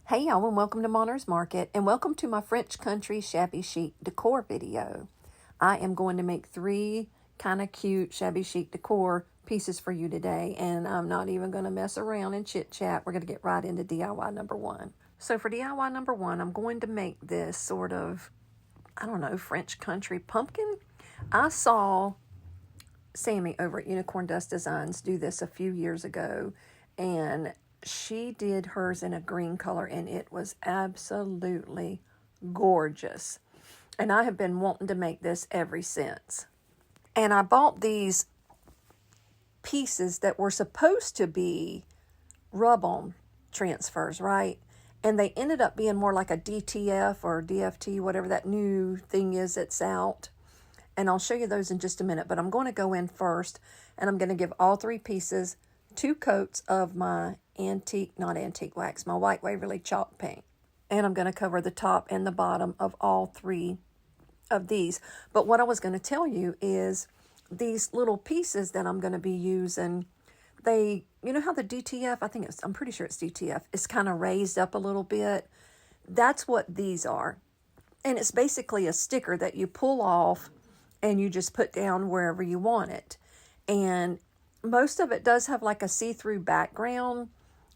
Hey y'all, and welcome to Monner's Market, and welcome to my French Country Shabby Chic Decor video. I am going to make 3 kind of cute Shabby Chic Decor pieces for you today, and I'm not even going to mess around and chit chat. We're going to get right into DIY number 1. So for DIY number 1, I'm going to make this sort of, I don't know, French Country pumpkin. I saw Sammy over at Unicorn Dust Designs do this a few years ago, and she did hers in a green color, and it was absolutely gorgeous. And I have been wanting to make this ever since. And I bought these pieces that were supposed to be rub-on transfers, right? And they ended up being more like a DTF or DFT, whatever that new thing is that's out. And I'll show you those in just a minute, but I'm going to go in first, and I'm going to give all 3 pieces 2 coats of my not antique wax, my white Waverly chalk paint. And I'm going to cover the top and the bottom of all 3 of these. But what I was going to tell you is these little pieces that I'm going to be using, you know how the DTF, I'm pretty sure it's DTF, is kind of raised up a little bit. That's what these are. And it's basically a sticker that you pull off and you just put down wherever you want it. And most of it does have like a see-through background,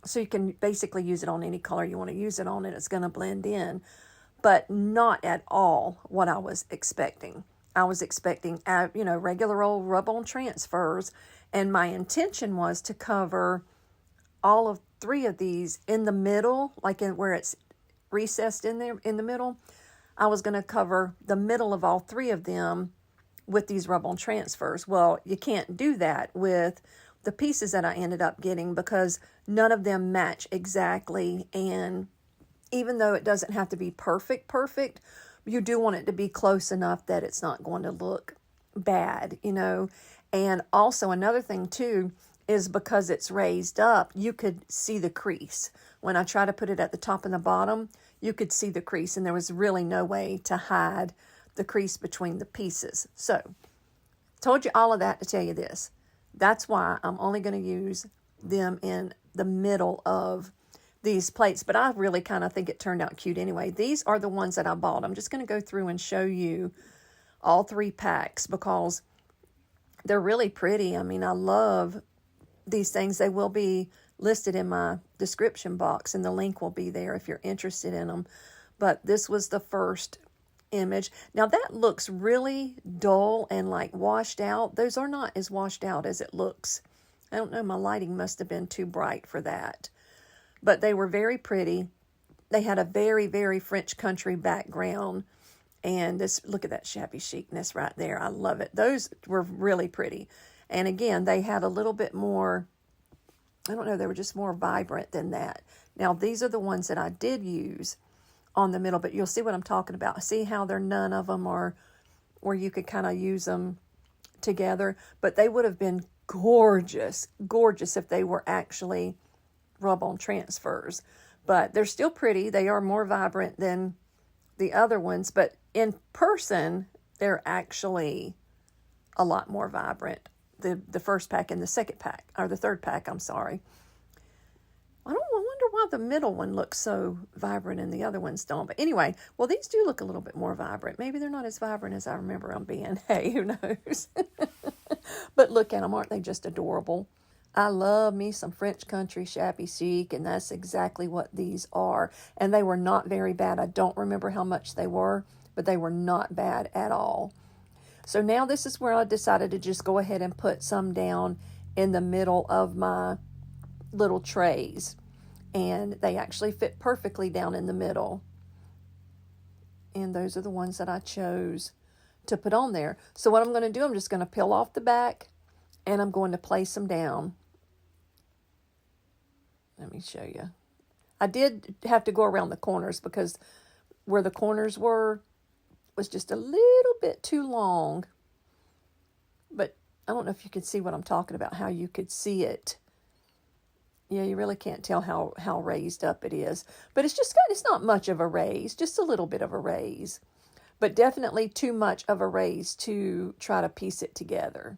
so you can basically use it on any color you want to use it on, and it's going to blend in, but not at all what I was expecting. I was expecting, regular old rub-on transfers, and my intention was to cover all of 3 of these in the middle, like where it's recessed in there in the middle. I was going to cover the middle of all 3 of them with these rub-on transfers. Well, you can't do that with the pieces that I ended up getting because none of them match exactly. And even though it doesn't have to be perfect, you do want it to be close enough that it's not going to look bad, And also another thing too is because it's raised up, you could see the crease. When I try to put it at the top and the bottom, you could see the crease, and there was really no way to hide the crease between the pieces. So, told you all of that to tell you this. That's why I'm only going to use them in the middle of these plates, but I really kind of think it turned out cute anyway. These are the ones that I bought. I'm just going to go through and show you all 3 packs because they're really pretty. I mean, I love these things. They will be listed in my description box, and the link will be there if you're interested in them. But this was the first image. Now that looks really dull and like washed out. Those are not as washed out as it looks. I don't know, my lighting must have been too bright for that. But they were very pretty. They had a very, very French country background. And look at that shabby chicness right there. I love it. Those were really pretty. And again, they had a little bit more, I don't know, they were just more vibrant than that. Now these are the ones that I did use on the middle, but you'll see what I'm talking about. See how none of them are where you could kind of use them together, but they would have been gorgeous if they were actually rub-on transfers. But they're still pretty. They are more vibrant than the other ones, but in person, they're actually a lot more vibrant. The first pack and the second pack, or the third pack, I'm sorry. I wonder why the middle one looks so vibrant and the other ones don't. But anyway, well, these do look a little bit more vibrant. Maybe they're not as vibrant as I remember them being. Hey, who knows? But look at them. Aren't they just adorable? I love me some French country shabby chic, and that's exactly what these are. And they were not very bad. I don't remember how much they were, but they were not bad at all. So now this is where I decided to just go ahead and put some down in the middle of my little trays, and they actually fit perfectly down in the middle, and those are the ones that I chose to put on there. So what I'm going to do, I'm just going to peel off the back, and I'm going to place them down. Let me show you. I did have to go around the corners because where the corners was just a little bit too long, but I don't know if you could see what I'm talking about, how you could see it. Yeah, you really can't tell how raised up it is. But it's not much of a raise, just a little bit of a raise. But definitely too much of a raise to try to piece it together.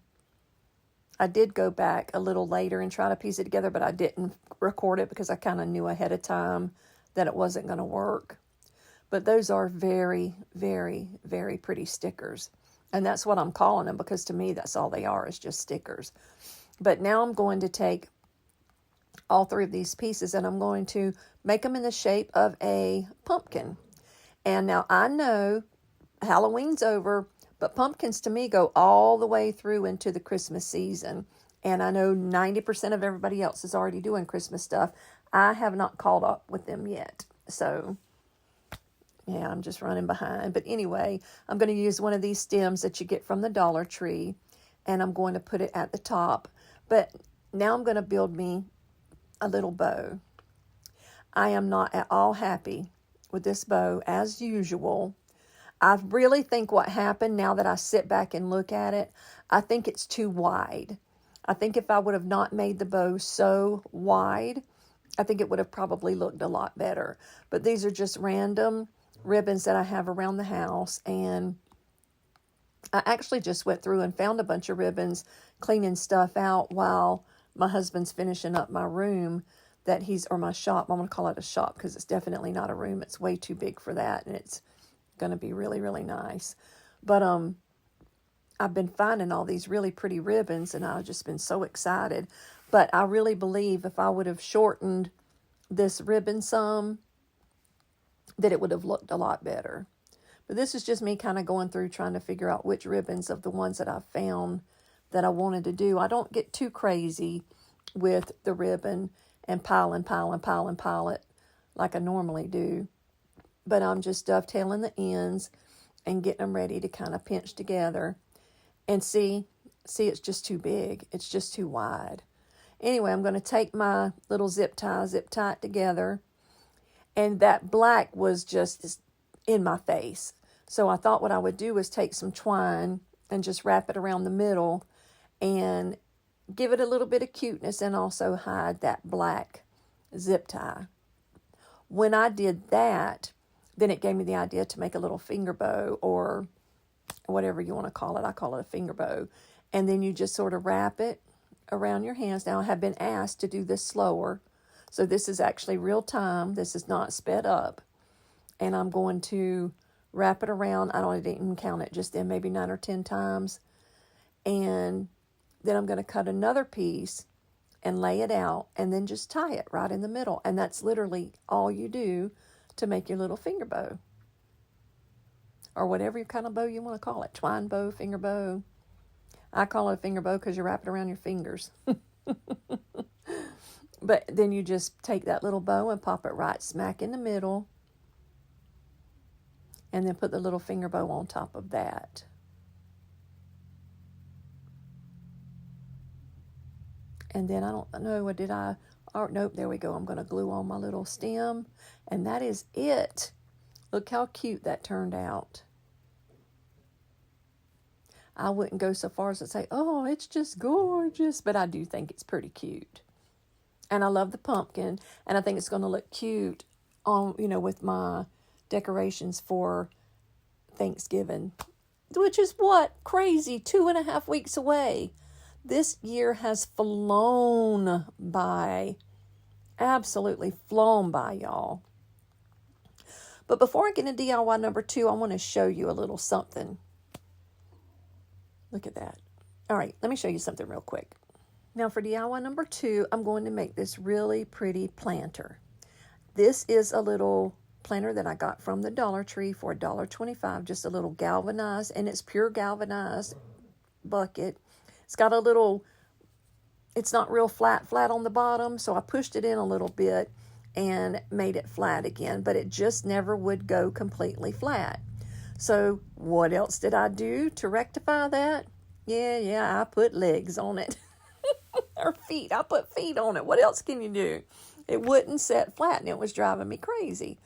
I did go back a little later and try to piece it together, but I didn't record it because I kind of knew ahead of time that it wasn't going to work. But those are very, very, very pretty stickers. And that's what I'm calling them, because to me, that's all they are, is just stickers. But now I'm going to take all three of these pieces and I'm going to make them in the shape of a pumpkin. And now I know Halloween's over, but pumpkins to me go all the way through into the Christmas season. And I know 90% of everybody else is already doing Christmas stuff. I have not caught up with them yet. So yeah, I'm just running behind. But anyway, I'm going to use one of these stems that you get from the Dollar Tree, and I'm going to put it at the top. But now I'm going to build me a little bow. I am not at all happy with this bow as usual. I really think what happened, now that I sit back and look at it, I think it's too wide. I think if I would have not made the bow so wide, I think it would have probably looked a lot better. But these are just random ribbons that I have around the house, and I actually just went through and found a bunch of ribbons cleaning stuff out while my husband's finishing up my room or my shop. I'm going to call it a shop because it's definitely not a room. It's way too big for that, and it's going to be really, really nice. But I've been finding all these really pretty ribbons, and I've just been so excited. But I really believe if I would have shortened this ribbon some, that it would have looked a lot better. But this is just me kind of going through trying to figure out which ribbons of the ones that I found that I wanted to do. I don't get too crazy with the ribbon and pile it like I normally do. But I'm just dovetailing the ends and getting them ready to kind of pinch together. And see, it's just too big. It's just too wide. Anyway, I'm going to take my little zip tie it together. And that black was just in my face. So I thought what I would do was take some twine and just wrap it around the middle and give it a little bit of cuteness and also hide that black zip tie. When I did that, then it gave me the idea to make a little finger bow, or whatever you want to call it. I call it a finger bow. And then you just sort of wrap it around your hands. Now, I have been asked to do this slower. So this is actually real time. This is not sped up. And I'm going to wrap it around. I didn't even count it just then, maybe 9 or 10 times. And then I'm going to cut another piece and lay it out and then just tie it right in the middle. And that's literally all you do to make your little finger bow. Or whatever kind of bow you want to call it. Twine bow, finger bow. I call it a finger bow because you wrap it around your fingers. But then you just take that little bow and pop it right smack in the middle. And then put the little finger bow on top of that. And then I don't know, nope, there we go. I'm going to glue on my little stem. And that is it. Look how cute that turned out. I wouldn't go so far as to say, oh, it's just gorgeous. But I do think it's pretty cute. And I love the pumpkin. And I think it's going to look cute on, with my decorations for Thanksgiving. Which is what? Crazy. 2.5 weeks away. This year has flown by. Absolutely flown by, y'all. But before I get into DIY number 2, I want to show you a little something. Look at that. All right, let me show you something real quick. Now for DIY number 2, I'm going to make this really pretty planter. This is a little planter that I got from the Dollar Tree for $1.25, just a little galvanized, and it's pure galvanized bucket. It's got a little, it's not real flat on the bottom, so I pushed it in a little bit and made it flat again, but it just never would go completely flat. So what else did I do to rectify that? Yeah, I put legs on it. Or feet. I put feet on it. What else can you do? It wouldn't set flat, and it was driving me crazy.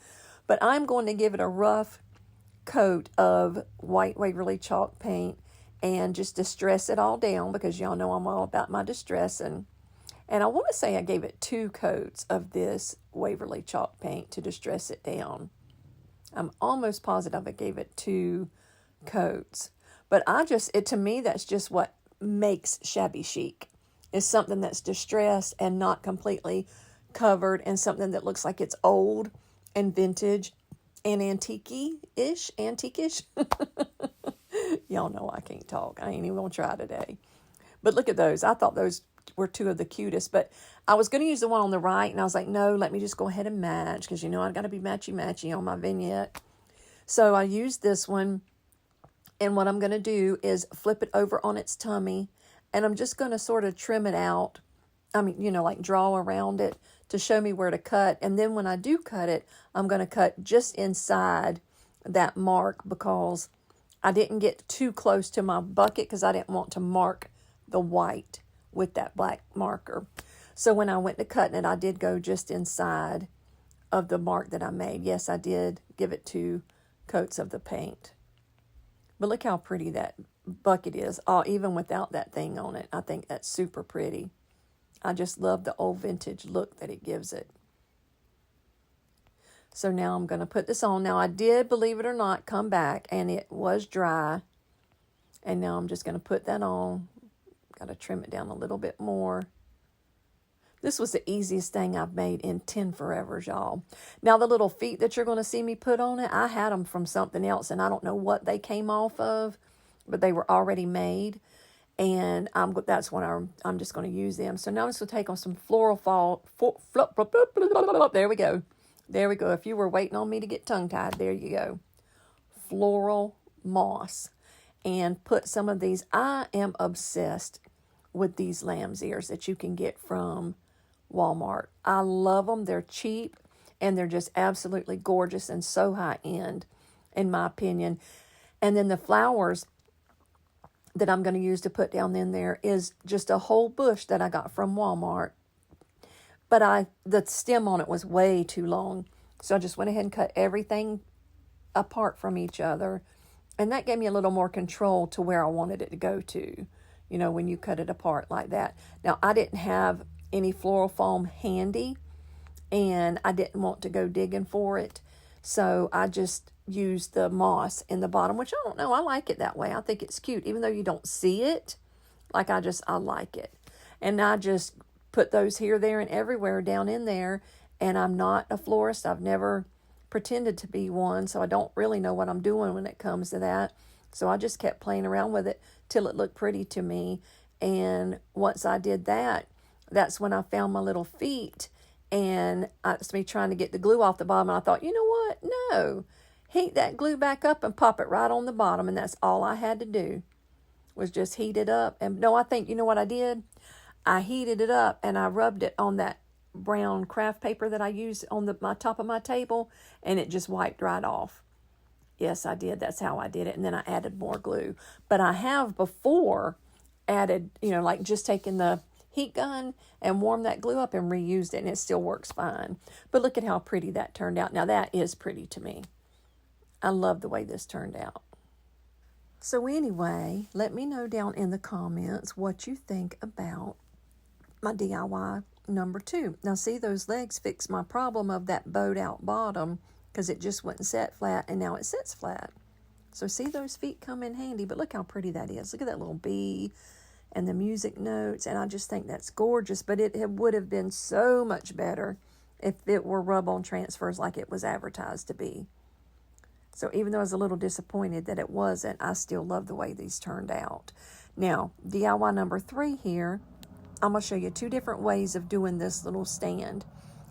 But I'm going to give it a rough coat of white Waverly chalk paint and just distress it all down, because y'all know I'm all about my distressing. And I want to say I gave it 2 coats of this Waverly chalk paint to distress it down. I'm almost positive I gave it 2 coats. But to me, that's just what makes shabby chic, is something that's distressed and not completely covered, and something that looks like it's old and vintage and antique-ish. Y'all know I can't talk. I ain't even going to try today. But look at those. I thought those were two of the cutest. But I was going to use the one on the right, and I was like, no, let me just go ahead and match, because you know I've got to be matchy-matchy on my vignette. So I used this one, and what I'm going to do is flip it over on its tummy, and I'm just going to sort of trim it out. I mean, you know, like draw around it to show me where to cut. And then when I do cut it, I'm going to cut just inside that mark, because I didn't get too close to my bucket because I didn't want to mark the white with that black marker. So when I went to cutting it, I did go just inside of the mark that I made. Yes, I did give it 2 coats of the paint. But look how pretty that bucket is, even without that thing on it. I think that's super pretty. I just love the old vintage look that it gives it. So now I'm going to put this on. Now I did, believe it or not, come back and it was dry. And now I'm just going to put that on. Got to trim it down a little bit more. This was the easiest thing I've made in 10 forevers, y'all. Now the little feet that you're going to see me put on it, I had them from something else, and I don't know what they came off of, but they were already made. And that's when I'm just going to use them. So now I'm just going to take on some there we go. There we go. If you were waiting on me to get tongue-tied, there you go. Floral moss. And put some of these. I am obsessed with these lamb's ears that you can get from Walmart. I love them. They're cheap, and they're just absolutely gorgeous and so high-end, in my opinion. And then the flowers that I'm going to use to put down in there is just a whole bush that I got from Walmart. But the stem on it was way too long. So I just went ahead and cut everything apart from each other. And that gave me a little more control to where I wanted it to go to, you know, when you cut it apart like that. Now, I didn't have any floral foam handy, and I didn't want to go digging for it. So I just used the moss in the bottom, which I don't know. I like it that way. I think it's cute, even though you don't see it. Like I like it. And I just put those here, there, and everywhere down in there. And I'm not a florist. I've never pretended to be one, so I don't really know what I'm doing when it comes to that. So I just kept playing around with it till it looked pretty to me. And once I did that, that's when I found my little feet. And it's me trying to get the glue off the bottom. And I thought, you know what? No. Heat that glue back up and pop it right on the bottom. And that's all I had to do was just heat it up. And no, I think, you know what I did? I heated it up and I rubbed it on that brown craft paper that I used on my top of my table. And it just wiped right off. Yes, I did. That's how I did it. And then I added more glue. But I have before added, you know, like just taken the heat gun and warmed that glue up and reused it, and it still works fine. But look at how pretty that turned out. Now that is pretty to me. I love the way this turned out. So anyway, let me know down in the comments what you think about my DIY number 2. Now see, those legs fixed my problem of that bowed out bottom, because it just wouldn't set flat, and now it sits flat. So see, those feet come in handy, but look how pretty that is. Look at that little bee and the music notes, and I just think that's gorgeous, but it would have been so much better if it were rub-on transfers like it was advertised to be. So even though I was a little disappointed that it wasn't, I still love the way these turned out. Now, DIY number 3 here, I'm going to show you 2 different ways of doing this little stand,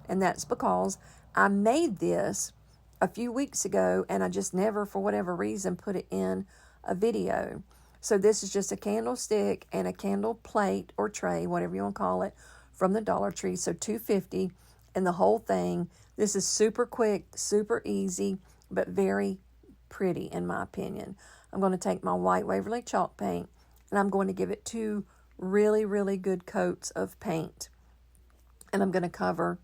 and that's because I made this a few weeks ago, and I just never, for whatever reason, put it in a video. So this is just a candlestick and a candle plate or tray, whatever you want to call it, from the Dollar Tree. So $2.50, and the whole thing. This is super quick, super easy, but very pretty in my opinion. I'm going to take my white Waverly chalk paint, and I'm going to give it 2 really, really good coats of paint. And I'm going to cover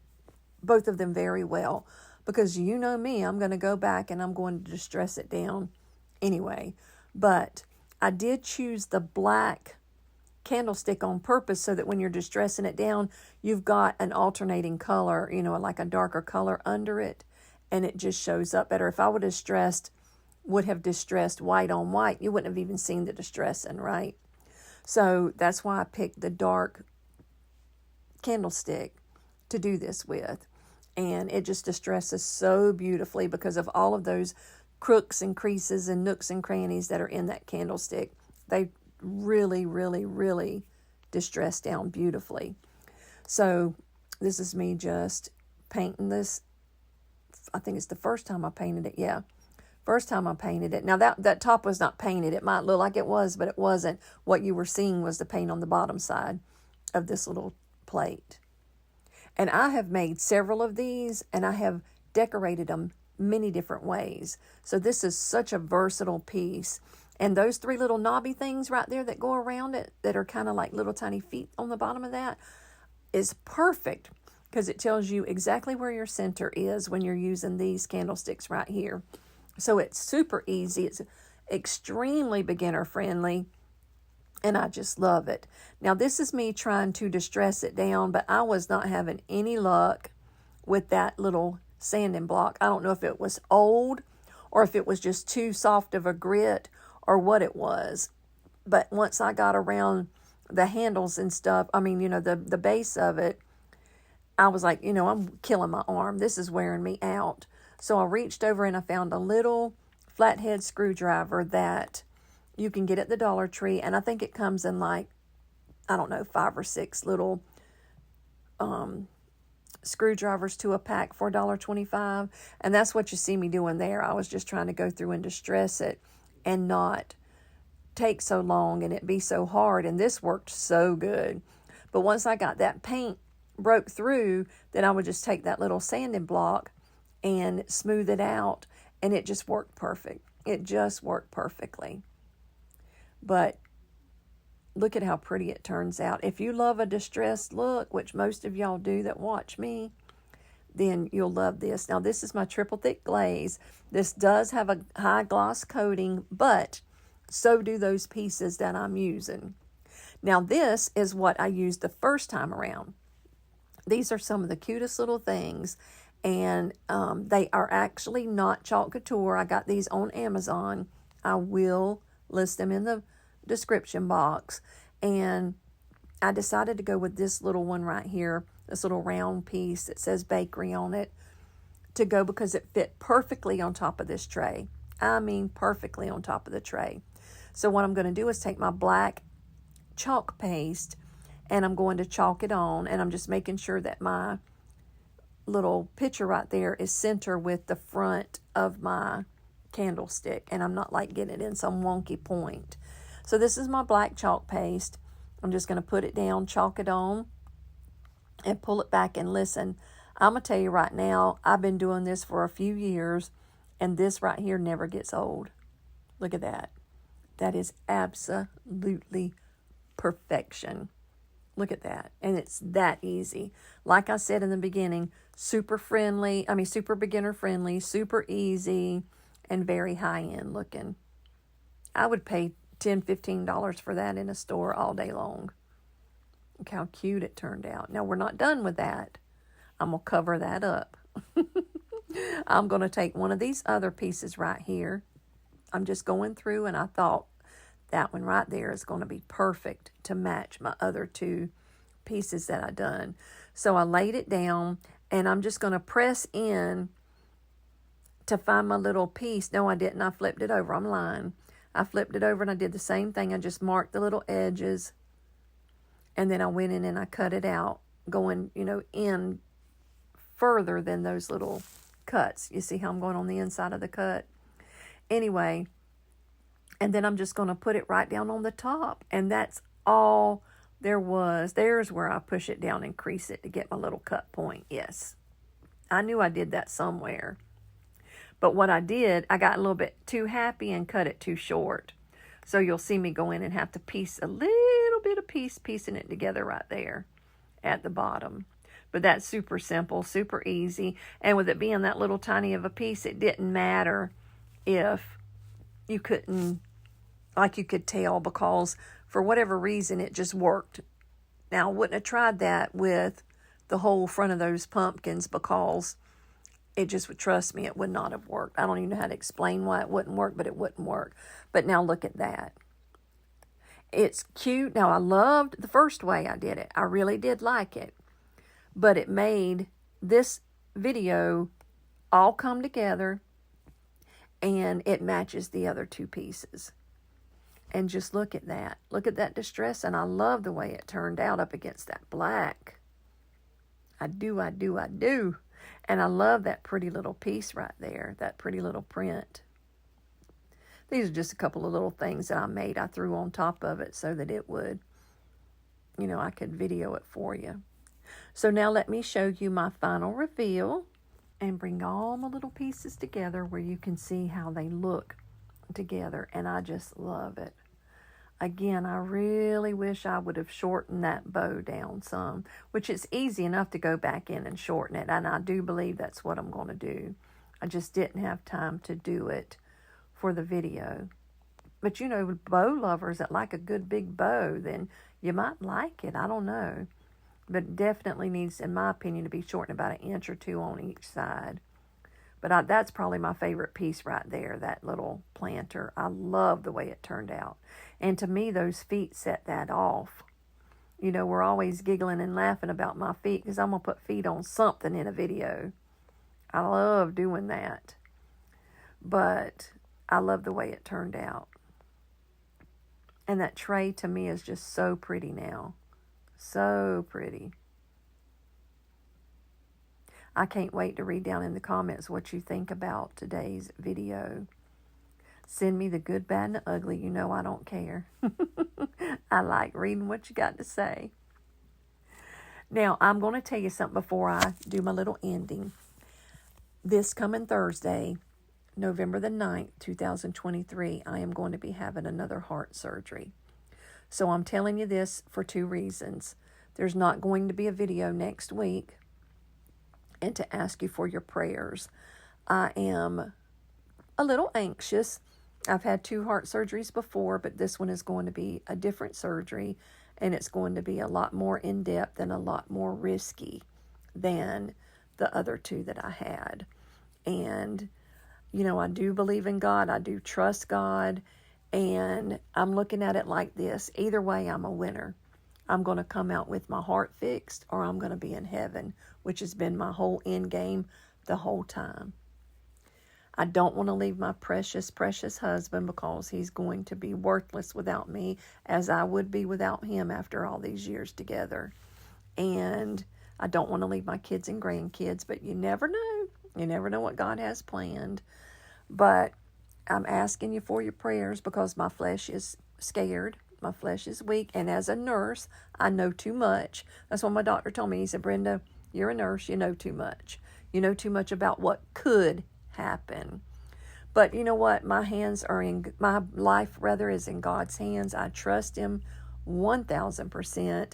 both of them very well, because you know me, I'm going to go back and I'm going to distress it down anyway. But I did choose the black candlestick on purpose so that when you're distressing it down, you've got an alternating color, you know, like a darker color under it, and it just shows up better. If I would have distressed white on white, you wouldn't have even seen the distressing, right? So that's why I picked the dark candlestick to do this with. And it just distresses so beautifully because of all of those crooks and creases and nooks and crannies that are in that candlestick. They really, really, really distress down beautifully. So this is me just painting this. I think it's the first time I painted it. Yeah, first time I painted it. Now that top was not painted. It might look like it was, but it wasn't. What you were seeing was the paint on the bottom side of this little plate. And I have made several of these, and I have decorated them many different ways. So this is such a versatile piece. And those three little knobby things right there that go around it, that are kind of like little tiny feet on the bottom of that, is perfect because it tells you exactly where your center is when you're using these candlesticks right here. So it's super easy. It's extremely beginner friendly. And I just love it. Now, this is me trying to distress it down, but I was not having any luck with that little sanding block. I don't know if it was old or if it was just too soft of a grit or what it was. But once I got around the handles and stuff, I mean, the base of it, I was like, I'm killing my arm. This is wearing me out. So I reached over and I found a little flathead screwdriver that you can get at the Dollar Tree, and I think it comes in like, I don't know, 5 or 6 little screwdrivers to a pack for $1.25, and that's what you see me doing there. I was just trying to go through and distress it and not take so long and it be so hard, and this worked so good. But once I got that paint broke through, then I would just take that little sanding block and smooth it out, and it just worked perfect. It just worked perfectly. But look at how pretty it turns out. If you love a distressed look, which most of y'all do that watch me, then you'll love this. Now, this is my triple thick glaze. This does have a high gloss coating, but so do those pieces that I'm using. Now, this is what I used the first time around. These are some of the cutest little things, and they are actually not chalk couture. I got these on Amazon. I will list them in the description box, and I decided to go with this little one right here, this little round piece that says bakery on it, to go because it fit perfectly on top of this tray. I mean perfectly on top of the tray. So what I'm going to do is take my black chalk paste and I'm going to chalk it on, and I'm just making sure that my little picture right there is center with the front of my candlestick, and I'm not like getting it in some wonky point. So this is my black chalk paste. I'm just going to put it down, chalk it on, and pull it back. And listen, I'm going to tell you right now, I've been doing this for a few years, and this right here never gets old. Look at that. That is absolutely perfection. Look at that. And it's that easy. Like I said in the beginning, super beginner friendly, super easy, and very high-end looking. I would pay $10, $15 for that in a store all day long. Look how cute it turned out. Now, we're not done with that. I'm going to cover that up. I'm going to take one of these other pieces right here. I'm just going through, and I thought that one right there is going to be perfect to match my other two pieces that I done. So I laid it down, and I'm just going to press in to find my little piece. No, I didn't. I flipped it over. I'm lying. I flipped it over and I did the same thing. I just marked the little edges, and then I went in and I cut it out, going, in further than those little cuts. You see how I'm going on the inside of the cut? Anyway, and then I'm just going to put it right down on the top, and that's all there was. There's where I push it down and crease it to get my little cut point. Yes, I knew I did that somewhere. But what I did, I got a little bit too happy and cut it too short. So you'll see me go in and have to piece a little bit of piecing it together right there at the bottom. But that's super simple, super easy. And with it being that little tiny of a piece, it didn't matter if you couldn't, like you could tell, because for whatever reason, it just worked. Now, I wouldn't have tried that with the whole front of those pumpkins because it just would, trust me, it would not have worked. I don't even know how to explain why it wouldn't work, but it wouldn't work. But now look at that. It's cute. Now, I loved the first way I did it. I really did like it. But it made this video all come together and it matches the other two pieces. And just look at that. Look at that distress. And I love the way it turned out up against that black. I do. And I love that pretty little piece right there, that pretty little print. These are just a couple of little things that I made. I threw on top of it so that it would, I could video it for you. So now let me show you my final reveal and bring all my little pieces together where you can see how they look together. And I just love it. Again, I really wish I would have shortened that bow down some, which it's easy enough to go back in and shorten it. And I do believe that's what I'm going to do. I just didn't have time to do it for the video. But bow lovers that like a good big bow, then you might like it. I don't know. But it definitely needs, in my opinion, to be shortened about 1 inch or 2 on each side. But that's probably my favorite piece right there, that little planter. I love the way it turned out. And to me, those feet set that off. We're always giggling and laughing about my feet because I'm going to put feet on something in a video. I love doing that. But I love the way it turned out. And that tray to me is just so pretty now. So pretty. I can't wait to read down in the comments what you think about today's video. Send me the good, bad, and the ugly. I don't care. I like reading what you got to say. Now, I'm going to tell you something before I do my little ending. This coming Thursday, November the 9th, 2023, I am going to be having another heart surgery. So I'm telling you this for 2 reasons. There's not going to be a video next week, and to ask you for your prayers. I am a little anxious. I've had 2 heart surgeries before, but this one is going to be a different surgery, and it's going to be a lot more in-depth and a lot more risky than the other 2 that I had. And, I do believe in God. I do trust God, and I'm looking at it like this. Either way, I'm a winner. I'm going to come out with my heart fixed, or I'm going to be in heaven, which has been my whole end game the whole time. I don't want to leave my precious, precious husband because he's going to be worthless without me, as I would be without him after all these years together. And I don't want to leave my kids and grandkids, but you never know. You never know what God has planned. But I'm asking you for your prayers because my flesh is scared. My flesh is weak, and as a nurse, I know too much. That's what my doctor told me. He said, Brenda, you're a nurse. You know too much. You know too much about what could happen. But you know what? My life is in God's hands. I trust Him 1,000%,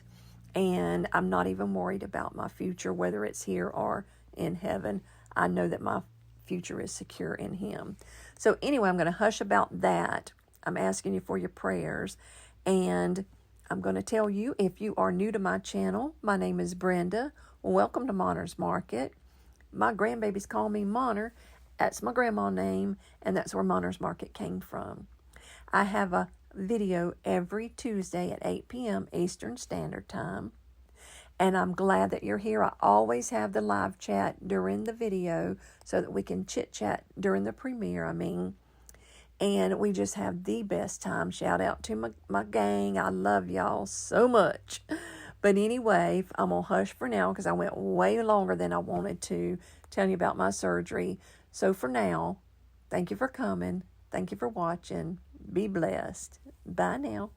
and I'm not even worried about my future, whether it's here or in heaven. I know that my future is secure in Him. So anyway, I'm going to hush about that. I'm asking you for your prayers. And I'm going to tell you, if you are new to my channel, my name is Brenda. Welcome to Monner's Market. My grandbabies call me Monner. That's my grandma's name, and that's where Monner's Market came from. I have a video every Tuesday at 8 p.m. Eastern Standard Time. And I'm glad that you're here. I always have the live chat during the video so that we can chit-chat during the premiere, And we just have the best time. Shout out to my gang. I love y'all so much. But anyway, I'm going to hush for now because I went way longer than I wanted to telling you about my surgery. So for now, thank you for coming. Thank you for watching. Be blessed. Bye now.